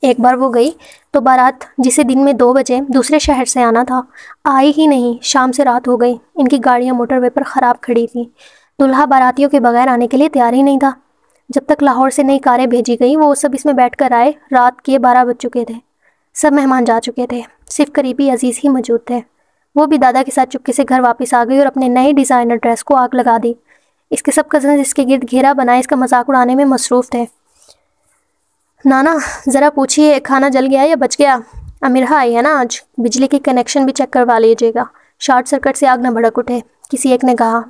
ایک بار وہ گئی تو بارات جسے دن میں 2 بجے دوسرے شہر سے آنا تھا آئی ہی نہیں۔ شام سے رات ہو گئی، ان کی گاڑیاں موٹر وے پر خراب کھڑی تھیں۔ دلہا باراتیوں کے بغیر آنے کے لیے تیار ہی نہیں تھا۔ جب تک لاہور سے نئی کاریں بھیجی گئی وہ سب اس میں بیٹھ کر آئے۔ رات کے 12 بج چکے تھے، سب مہمان جا چکے تھے، صرف قریبی عزیز ہی موجود تھے۔ وہ بھی دادا کے ساتھ چپکے سے گھر واپس آ گئی اور اپنے نئے ڈیزائنر ڈریس کو آگ لگا دی۔ اس کے سب کزنز اس کے گرد گھیرا بنائے اس کا مذاق اڑانے میں مصروف تھے۔ نانا ذرا پوچھئے کھانا جل گیا یا بچ گیا؟ امیرہ آئی ہے نا آج، بجلی کی کنیکشن بھی چیک کروا لیجیے گا، شارٹ سرکٹ سے آگ نہ بھڑک اٹھے، کسی ایک نے کہا۔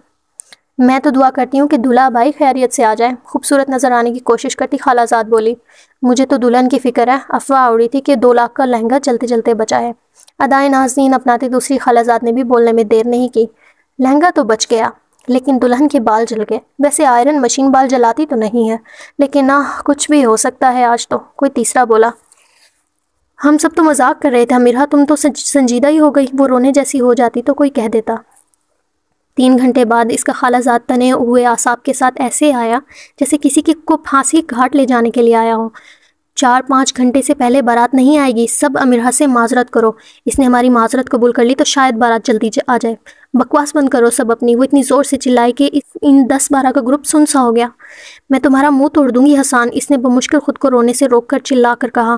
میں تو دعا کرتی ہوں کہ دلہا بھائی خیریت سے آ جائے، خوبصورت نظر آنے کی کوشش کرتی خالہ زاد بولی۔ مجھے تو دلہن کی فکر ہے، افواہ اڑی تھی کہ 2 لاکھ کا لہنگا چلتے چلتے بچا ہے۔ ادائے نازنین اپناتے دوسری خالہ زاد نے بھی بولنے میں دیر نہیں کی۔ لہنگا تو بچ گیا لیکن دلہن کے بال جل گئے۔ ویسے آئرن مشین بال جلاتی تو نہیں ہے لیکن کچھ بھی ہو سکتا ہے آج تو، کوئی تیسرا بولا۔ ہم سب تو مذاق کر رہے تھے امیرہ، تم تو سنجیدہ ہی ہو گئی، وہ رونے جیسی ہو جاتی تو کوئی کہہ دیتا۔ 3 گھنٹے بعد اس کا خالہ زاد تنے ہوئے اعصاب کے ساتھ ایسے آیا جیسے کسی کو پھانسی گھاٹ لے جانے کے لیے آیا ہو۔ 4-5 گھنٹے سے پہلے بارات نہیں آئے گی، سب امیرہ سے معذرت کرو، اس نے ہماری معذرت قبول کر لی تو شاید بارات جلدی آ جائے۔ بکواس بند کرو سب اپنی۔ وہ اتنی زور سے چلائی کہ ان 10-12 کا گروپ سن سا ہو گیا۔ میں تمہارا منہ توڑ دوں گی حسان، اس نے بمشکل خود کو رونے سے روک کر چلا کر کہا۔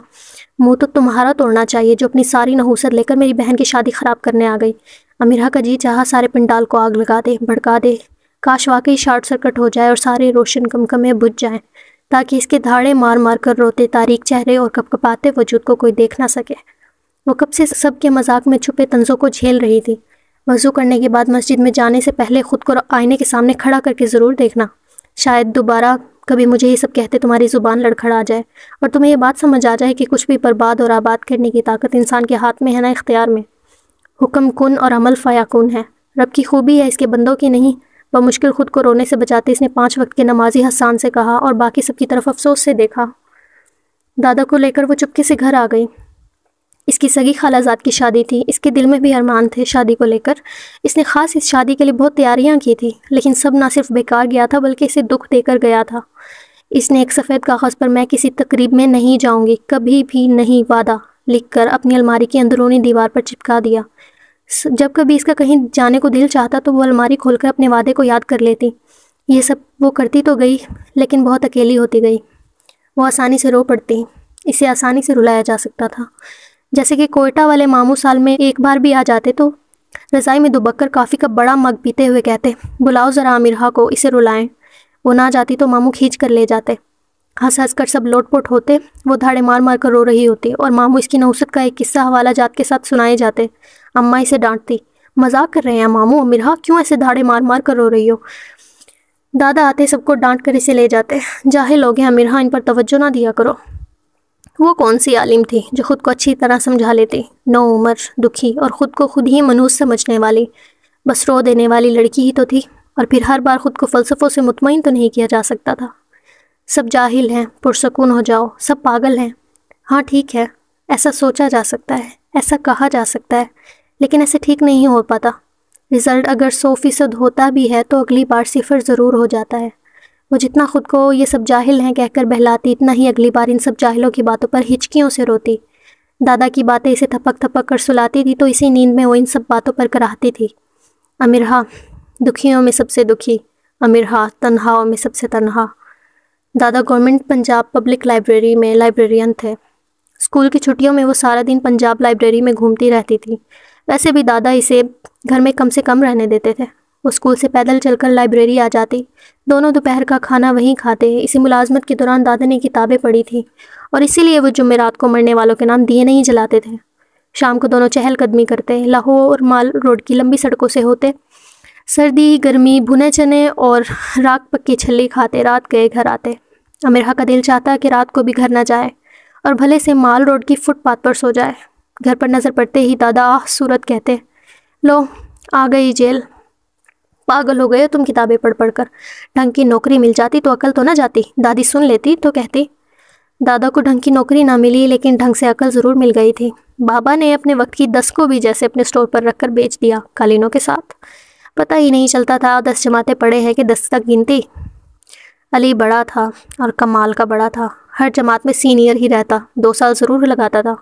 منہ تو تمہارا توڑنا چاہیے جو اپنی ساری نحوست لے کر میری بہن کی شادی خراب کرنے آ گئی۔ امیرہ کا جی چاہا سارے پنڈال کو آگ لگا دے، بھڑکا دے، کاش واقعی شارٹ سرکٹ ہو جائے اور سارے روشن کمکمے بجھ جائیں تاکہ اس کے دھاڑے مار مار کر روتے تاریک چہرے اور کپکپاتے وجود کو کوئی دیکھ نہ سکے۔ وہ کب سے سب کے مذاق میں چھپے طنزوں کو جھیل رہی تھی۔ وضو کرنے کے بعد مسجد میں جانے سے پہلے خود کو آئینے کے سامنے کھڑا کر کے ضرور دیکھنا، شاید دوبارہ کبھی مجھے یہ سب کہتے تمہاری زبان لڑکھڑا جائے اور تمہیں یہ بات سمجھ آ جائے کہ کچھ بھی برباد اور آباد کرنے کی طاقت انسان کے ہاتھ میں ہے نہ اختیار میں۔ حکم کن اور عمل فیکون ہے، رب کی خوبی ہے اس کے بندوں کی نہیں۔ بمشکل خود کو رونے سے بچاتے اس نے 5 وقت کے نمازی حسان سے کہا اور باقی سب کی طرف افسوس سے دیکھا۔ دادا کو لے کر وہ چپکے سے گھر آ گئی۔ اس کی سگی خالہ زاد کی شادی تھی، اس کے دل میں بھی ارمان تھے شادی کو لے کر۔ اس نے خاص اس شادی کے لیے بہت تیاریاں کی تھی لیکن سب نہ صرف بیکار گیا تھا بلکہ اسے دکھ دے کر گیا تھا۔ اس نے ایک سفید کاغذ پر میں کسی تقریب میں نہیں جاؤں گی، کبھی بھی نہیں، وعدہ لکھ کر اپنی الماری کی اندرونی دیوار پر چپکا دیا۔ جب کبھی اس کا کہیں جانے کو دل چاہتا تو وہ الماری کھول کر اپنے وعدے کو یاد کر لیتی۔ یہ سب وہ کرتی تو گئی لیکن بہت اکیلی ہوتی گئی۔ وہ آسانی سے رو پڑتی، اسے آسانی سے رلایا جا سکتا تھا، جیسے کہ کوئٹہ والے ماموں سال میں ایک بار بھی آ جاتے تو رضائی میں دبک کر کافی کا بڑا مگ پیتے ہوئے کہتے، بلاؤ ذرا امیرہ کو، اسے رلائیں۔ وہ نہ جاتی تو ماموں کھینچ کر لے جاتے۔ ہنس ہنس کر سب لوٹ پوٹ ہوتے، وہ دھاڑے مار مار کر رو رہی ہوتی اور ماموں اس کی نحوست کا ایک قصہ حوالہ جات کے ساتھ سنائے جاتے۔ اماں اسے ڈانٹتی، مذاق کر رہے ہیں ماموں، امیرہ کیوں ایسے دھاڑے مار مار کر رو رہی ہو؟ دادا آتے سب کو ڈانٹ کر اسے لے جاتے، جاہل لوگ ہیں امیرہ، ان پر توجہ نہ دیا کرو۔ وہ کون سی عالم تھی جو خود کو اچھی طرح سمجھا لیتی، نو عمر، دکھی اور خود کو خود ہی منحوس سمجھنے والی، بس رو دینے والی لڑکی ہی تو تھی، اور پھر ہر بار خود کو فلسفوں سے مطمئن تو نہیں کیا جا سکتا تھا۔ سب جاہل ہیں، پرسکون ہو جاؤ، سب پاگل ہیں۔ ہاں ٹھیک ہے، ایسا سوچا جا سکتا ہے، ایسا کہا جا سکتا ہے، لیکن ایسے ٹھیک نہیں ہو پاتا۔ رزلٹ اگر 100% ہوتا بھی ہے تو اگلی بار 0 ضرور ہو جاتا ہے۔ وہ جتنا خود کو یہ سب جاہل ہیں کہہ کر بہلاتی، اتنا ہی اگلی بار ان سب جاہلوں کی باتوں پر ہچکیوں سے روتی۔ دادا کی باتیں اسے تھپک تھپک کر سلاتی تھی تو اسی نیند میں وہ ان سب باتوں پر کراہتی تھی۔ امیرہ دکھیوں میں سب سے دکھی، امیرہ تنہاؤں میں سب سے تنہا۔ دادا گورنمنٹ پنجاب پبلک لائبریری میں لائبریرین تھے۔ اسکول کی چھٹیوں میں وہ سارا دن پنجاب لائبریری میں گھومتی رہتی تھی۔ ویسے بھی دادا اسے گھر میں کم سے کم رہنے دیتے تھے۔ وہ اسکول سے پیدل چل کر لائبریری آ جاتی، دونوں دوپہر کا کھانا وہیں کھاتے۔ اسی ملازمت کے دوران دادا نے کتابیں پڑھی تھیں اور اسی لیے وہ جمعرات کو مرنے والوں کے نام دیے نہیں جلاتے تھے۔ شام کو دونوں چہل قدمی کرتے، لاہور مال روڈ کی لمبی سڑکوں سے ہوتے، سردی گرمی بھنے چنے اور راک پکی چھلی کھاتے رات گئے گھر آتے۔ امیرہ کا دل چاہتا کہ رات کو بھی گھر نہ جائے اور بھلے سے مال روڈ کی فٹ پاتھ پر سو جائے۔ گھر پر نظر پڑتے ہی دادا صورت کہتے، لو آ گئی جیل، پاگل ہو گئے تم کتابیں پڑھ پڑھ کر، ڈھنگ کی نوکری مل جاتی تو عقل تو نہ جاتی۔ دادی سن لیتی تو کہتی، دادا کو ڈھنگ کی نوکری نہ ملی لیکن ڈھنگ سے عقل ضرور مل گئی تھی۔ بابا نے اپنے وقت کی 10 کو بھی جیسے اپنے سٹور پر رکھ کر بیچ دیا، قالینوں کے ساتھ۔ پتہ ہی نہیں چلتا تھا 10 جماعتیں پڑھے ہیں کہ 10 تک گنتی۔ علی بڑا تھا اور کمال کا بڑا تھا، ہر جماعت میں سینئر ہی رہتا، 2 سال ضرور لگاتا تھا۔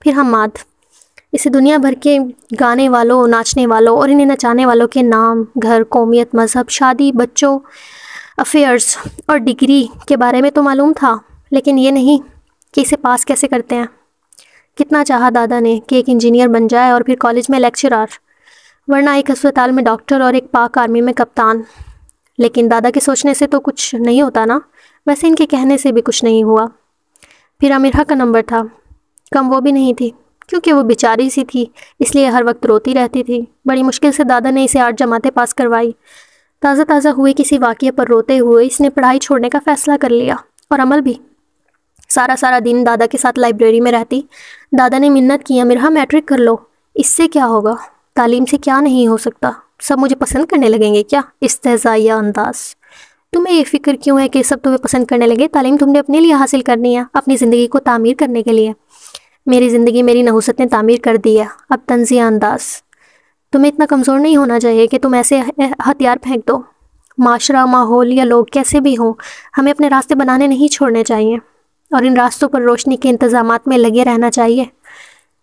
پھر حماد، اسے دنیا بھر کے گانے والوں، ناچنے والوں اور انہیں نچانے والوں کے نام، گھر، قومیت، مذہب، شادی، بچوں، افیئرز اور ڈگری کے بارے میں تو معلوم تھا، لیکن یہ نہیں کہ اسے پاس کیسے کرتے ہیں۔ کتنا چاہا دادا نے کہ ایک انجینئر بن جائے اور پھر کالج میں لیکچرر، ورنہ ایک ہسپتال میں ڈاکٹر اور ایک پاک آرمی میں کپتان۔ لیکن دادا کے سوچنے سے تو کچھ نہیں ہوتا نا، ویسے ان کے کہنے سے بھی کچھ نہیں ہوا۔ پھر امرہ کا نمبر تھا، کم وہ بھی نہیں تھی، کیونکہ وہ بیچاری سی تھی، اس لیے ہر وقت روتی رہتی تھی۔ بڑی مشکل سے دادا نے اسے 8 جماعتیں پاس کروائی۔ تازہ ہوئے کسی واقعے پر روتے ہوئے اس نے پڑھائی چھوڑنے کا فیصلہ کر لیا، اور عمل بھی۔ سارا دن دادا کے ساتھ لائبریری میں رہتی۔ دادا نے منت کی، امرہ میٹرک کر لو، اس سے کیا ہوگا، تعلیم سے کیا نہیں ہو سکتا، سب مجھے پسند کرنے لگیں گے کیا؟ استہزائیہ انداز۔ تمہیں یہ فکر کیوں ہے کہ سب تمہیں پسند کرنے لگے؟ تعلیم تم نے اپنے لیے حاصل کرنی ہے، اپنی زندگی کو تعمیر کرنے کے لیے۔ میری زندگی میری نحوست نے تعمیر کر دی ہے۔ اب طنزیہ انداز۔ تمہیں اتنا کمزور نہیں ہونا چاہیے کہ تم ایسے ہتھیار پھینک دو۔ معاشرہ، ماحول یا لوگ کیسے بھی ہوں، ہمیں اپنے راستے بنانے نہیں چھوڑنے چاہیے، اور ان راستوں پر روشنی کے انتظامات میں لگے رہنا چاہیے۔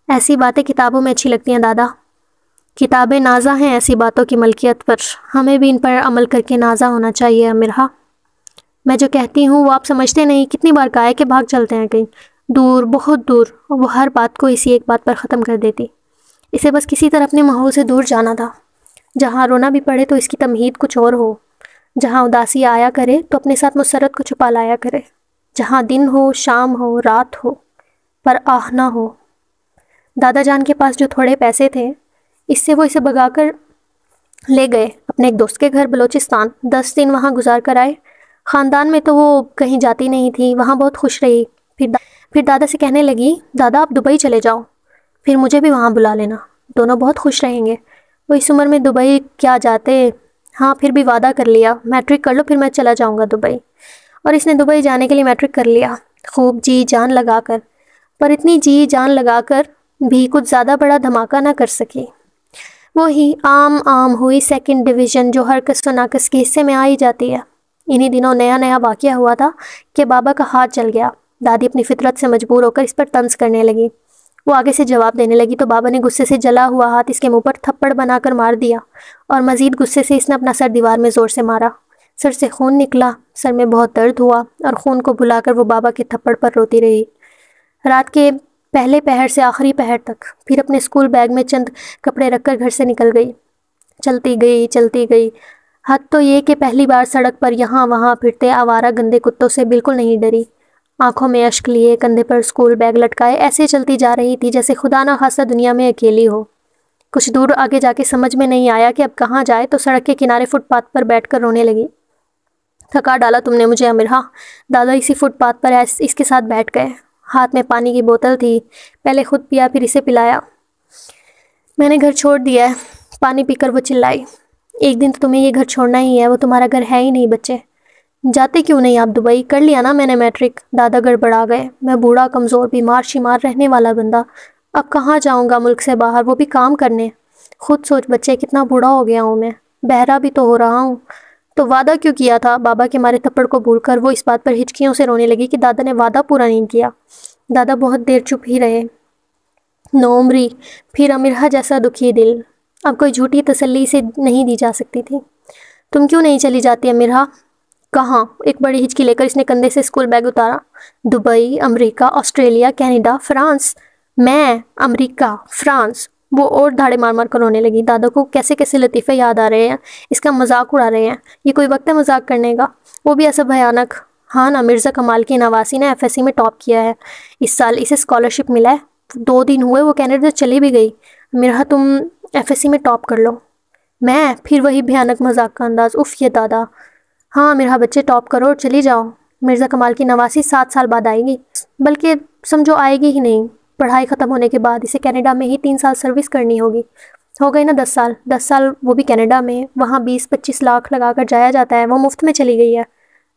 ایسی باتیں کتابوں میں اچھی لگتی ہیں دادا۔ کتابیں نازا ہیں ایسی باتوں کی ملکیت پر، ہمیں بھی ان پر عمل کر کے نازا ہونا چاہیے امرہ۔ میں جو کہتی ہوں وہ آپ سمجھتے نہیں، کتنی بار کہا ہے کہ بھاگ چلتے ہیں کہیں دور، بہت دور، اور وہ ہر بات کو اسی ایک بات پر ختم کر دیتی۔ اسے بس کسی طرح اپنے ماحول سے دور جانا تھا، جہاں رونا بھی پڑے تو اس کی تمہید کچھ اور ہو، جہاں اداسی آیا کرے تو اپنے ساتھ مسرت کو چھپا لایا کرے، جہاں دن ہو، شام ہو، رات ہو، پر آہ نہ ہو۔ دادا جان کے پاس جو تھوڑے پیسے تھے، اس سے وہ اسے بھگا کر لے گئے اپنے ایک دوست کے گھر بلوچستان۔ 10 دن وہاں گزار کر آئے۔ خاندان میں تو وہ کہیں جاتی نہیں تھی، وہاں بہت خوش رہی۔ پھر دادا سے کہنے لگی، دادا آپ دبئی چلے جاؤ، پھر مجھے بھی وہاں بلا لینا، دونوں بہت خوش رہیں گے۔ وہ اس عمر میں دبئی کیا جاتے، ہاں پھر بھی وعدہ کر لیا، میٹرک کر لو پھر میں چلا جاؤں گا دبئی۔ اور اس نے دبئی جانے کے لیے میٹرک کر لیا، خوب جی جان لگا کر، پر اتنی جی جان لگا کر بھی کچھ زیادہ بڑا دھماکہ نہ کر سکی۔ وہی عام ہوئی 2nd ڈویژن جو ہر کس و ناقص کے حصے میں آئی جاتی ہے۔ انہی دنوں نیا واقعہ ہوا تھا کہ بابا کا ہاتھ جل گیا۔ دادی اپنی فطرت سے مجبور ہو کر اس پر طنز کرنے لگی۔ وہ آگے سے جواب دینے لگی تو بابا نے غصے سے جلا ہوا ہاتھ اس کے منہ پر تھپڑ بنا کر مار دیا، اور مزید غصے سے اس نے اپنا سر دیوار میں زور سے مارا۔ سر سے خون نکلا، سر میں بہت درد ہوا، اور خون کو بھلا کر وہ بابا کے تھپڑ پر روتی رہی، رات کے پہلے پہر سے آخری پہر تک۔ پھر اپنے اسکول بیگ میں چند کپڑے رکھ کر گھر سے نکل گئی۔ چلتی گئی، حد تو یہ کہ پہلی بار سڑک پر یہاں وہاں پھرتے آوارہ گندے کتوں سے بالکل نہیں ڈری۔ آنکھوں میں اشک لیے، کندھے پر اسکول بیگ لٹکائے ایسے چلتی جا رہی تھی جیسے خدا نہ خواستہ دنیا میں اکیلی ہو۔ کچھ دور آگے جا کے سمجھ میں نہیں آیا کہ اب کہاں جائے تو سڑک کے کنارے فٹ پاتھ پر بیٹھ کر رونے لگی۔ تھکا ڈالا تم نے مجھے امرہ۔ دادا اسی فٹ پاتھ پر اس کے ساتھ بیٹھ گئے۔ ہاتھ میں پانی کی بوتل تھی، پہلے خود پیا پھر اسے پلایا۔ میں نے گھر چھوڑ دیا ہے، پانی پی کر وہ چلائی۔ ایک دن تو تمہیں یہ گھر چھوڑنا ہی ہے، وہ تمہارا گھر ہے ہی نہیں بچے۔ جاتے کیوں نہیں آپ دبئی؟ کر لیا نا میں نے میٹرک۔ دادا گڑبڑا گئے۔ میں بوڑھا، کمزور، بیمار شمار رہنے والا بندہ، اب کہاں جاؤں گا ملک سے باہر، وہ بھی کام کرنے؟ خود سوچ بچے، کتنا بوڑھا ہو گیا ہوں میں، بہرا بھی تو ہو رہا ہوں۔ تو وعدہ کیوں کیا تھا؟ بابا کے مارے تھپڑ کو بھول کر وہ اس بات پر ہچکیوں سے رونے لگی کہ دادا نے وعدہ پورا نہیں کیا۔ دادا بہت دیر چپ ہی رہے۔ نوعمری، پھر امرہ جیسا دکھی دل، اب کوئی جھوٹی تسلی سے نہیں دی جا سکتی تھی۔ تم کیوں نہیں چلی جاتی امرہ؟ کہاں؟ ایک بڑی ہچکی لے کر اس نے کندھے سے اسکول بیگ اتارا۔ دبئی، امریکہ، آسٹریلیا، کینیڈا، فرانس۔ میں امریکہ، فرانس؟ وہ اور دھاڑے مار کر رونے لگی۔ دادا کو کیسے لطیفے یاد آ رہے ہیں، اس کا مذاق اڑا رہے ہیں۔ یہ کوئی وقت ہے مذاق کرنے کا؟ وہ بھی ایسا بھیانک؟ ہاں نا، مرزا کمال کی نواسی نے FSC میں ٹاپ کیا ہے اس سال، اسے اسکالرشپ ملا ہے۔ 2 دن ہوئے وہ کینیڈا چلی بھی گئی۔ امرہ تم FSC میں ٹاپ کر لو۔ میں؟ پھر وہی بھیانک مذاق کا انداز۔ اف یہ دادا۔ ہاں امرہ بچے، ٹاپ کرو اور چلی جاؤ۔ مرزا کمال کی نواسی 7 سال بعد آئے گی، بلکہ سمجھو آئے گی ہی نہیں۔ پڑھائی ختم ہونے کے بعد اسے کینیڈا میں ہی 3 سال سروس کرنی ہوگی۔ ہو گئی نا 10 سال، 10 سال وہ بھی کینیڈا میں، وہاں 20-25 لاکھ لگا کر جایا جاتا ہے، وہ مفت میں چلی گئی ہے۔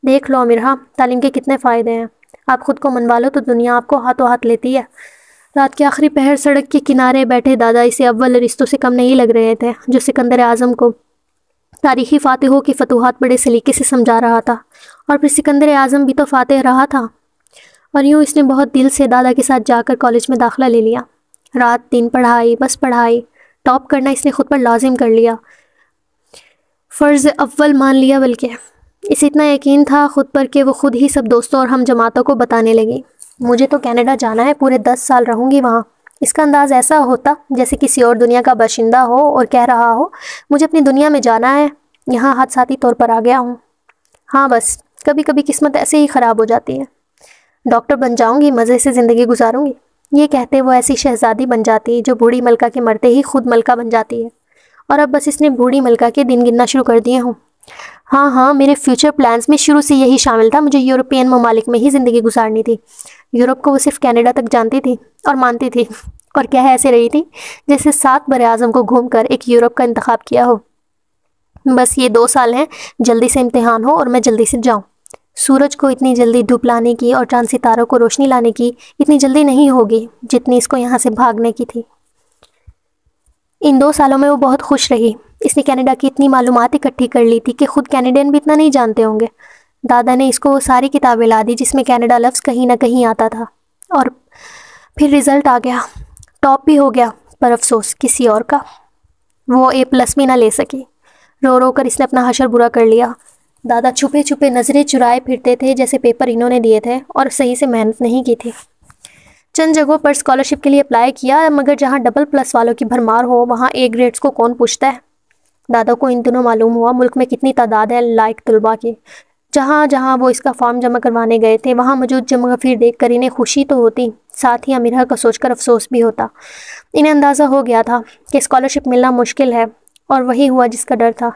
دیکھ لو امرہ، تعلیم کے کتنے فائدے ہیں، آپ خود کو منوا لو تو دنیا آپ کو ہاتھوں ہاتھ لیتی ہے۔ رات کے آخری پہر سڑک کے کنارے بیٹھے دادا اسے اول رشتوں سے کم نہیں لگ رہے تھے، جو سکندر اعظم کو تاریخی فاتحوں کی فتوحات بڑے سلیقے سے سمجھا رہا تھا، اور پھر سکندر اعظم بھی تو فاتح رہا تھا۔ اور یوں اس نے بہت دل سے دادا کے ساتھ جا کر کالج میں داخلہ لے لیا۔ رات دن پڑھائی، بس پڑھائی، ٹاپ کرنا اس نے خود پر لازم کر لیا، فرض اول مان لیا، بلکہ اسے اتنا یقین تھا خود پر کہ وہ خود ہی سب دوستوں اور ہم جماعتوں کو بتانے لگی، مجھے تو کینیڈا جانا ہے، پورے 10 سال رہوں گی وہاں۔ اس کا انداز ایسا ہوتا جیسے کسی اور دنیا کا باشندہ ہو اور کہہ رہا ہو مجھے اپنی دنیا میں جانا ہے، یہاں حادثاتی طور پر آ گیا ہوں۔ ہاں بس کبھی کبھی قسمت ایسے ہی خراب ہو جاتی ہے۔ ڈاکٹر بن جاؤں گی، مزے سے زندگی گزاروں گی، یہ کہتے وہ ایسی شہزادی بن جاتی جو بوڑھی ملکہ کے مرتے ہی خود ملکہ بن جاتی ہے، اور اب بس اس نے بوڑھی ملکہ کے دن گننا شروع کر دیے ہوں۔ ہاں میرے فیوچر پلانز میں شروع سے یہی شامل تھا، مجھے یورپین ممالک میں ہی زندگی گزارنی تھی۔ یورپ کو وہ صرف کینیڈا تک جانتی تھی اور مانتی تھی، اور کہہ ایسے رہی تھی جیسے 7 براعظم کو گھوم کر ایک یورپ کا انتخاب کیا ہو۔ بس یہ 2 سال ہیں، جلدی سے امتحان ہو اور میں جلدی سے جاؤں۔ سورج کو اتنی جلدی ڈوب لانے کی اور چاند ستاروں کو روشنی لانے کی اتنی جلدی نہیں ہوگی جتنی اس کو یہاں سے بھاگنے کی تھی۔ ان 2 سالوں میں وہ بہت خوش رہی۔ اس نے کینیڈا کی اتنی معلومات اکٹھی کر لی تھی کہ خود کینیڈین بھی اتنا نہیں جانتے ہوں گے۔ دادا نے اس کو وہ ساری کتابیں لا دی جس میں کینیڈا لفظ کہیں نہ کہیں آتا تھا، اور پھر رزلٹ آ گیا، ٹاپ بھی ہو گیا، پر افسوس کسی اور کا۔ وہ A+ بھی نہ لے سکی۔ رو رو کر اس نے اپنا حشر برا کر لیا۔ دادا چھپے چھپے نظریں چرائے پھرتے تھے جیسے پیپر انہوں نے دیے تھے اور صحیح سے محنت نہیں کی تھی۔ چند جگہوں پر اسکالرشپ کے لیے اپلائی کیا، مگر جہاں ++ والوں کی بھرمار ہو وہاں A گریڈز کو کون پوچھتا ہے۔ دادا کو ان دنوں معلوم ہوا ملک میں کتنی تعداد ہے لائق طلباء کی۔ جہاں جہاں وہ اس کا فارم جمع کروانے گئے تھے وہاں موجود جمع غفیر دیکھ کر انہیں خوشی تو ہوتی، ساتھ ہی امیرہ کا سوچ کر افسوس بھی ہوتا۔ انہیں اندازہ ہو گیا تھا کہ اسکالرشپ ملنا مشکل ہے، اور وہی ہوا جس کا ڈر تھا۔